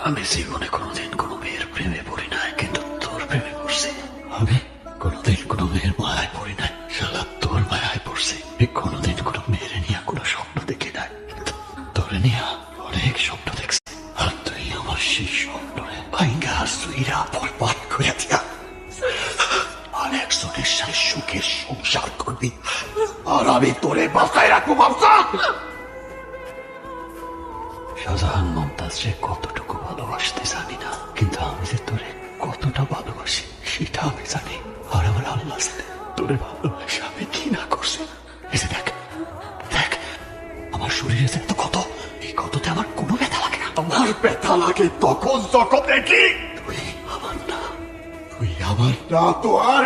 আমি জীবনে কোনোদিন কোনো মেয়ের প্রেমে পড়ি নাই, কিন্তু তোর প্রেমে পড়ছি। আমি কোনোদিন কোনো মেয়ের মায়ায় পড়ি নাই, শালা তোর মায়ায় পড়ছি। আমি কোনোদিন কোনো মেয়ের নিয়ে কোনো স্বপ্ন দেখি নাই, কিন্তু তোরে নিয়ে অনেক স্বপ্ন দেখছি। আর তুই আমার সেই স্বপ্নে ভাঙ্গা সুইরা বরবাদ করে দিয়া আরেকজনের সাথে সুখের সংসার করবি, আর আমি তোরে বাঁচায় রাখবো বাচ্চা। শাহজাহান মমতাজরে কতটুকু ভালোবাসতে জানি না, কিন্তু আমি যে তোরে কতটা ভালোবাসি সেটা আমি জানি। আর আমার আল্লাহ জানে তোরে ভালোবাসা আমি কি না করছি। এই যে দেখ দেখ, আমার শরীরে যে এত ক্ষত, এই ক্ষততে আমার কোনো ব্যথা লাগে না। আমার ব্যথা লাগে তখন যখন দেখি তুই আমার না, তুই আমার না, তো আর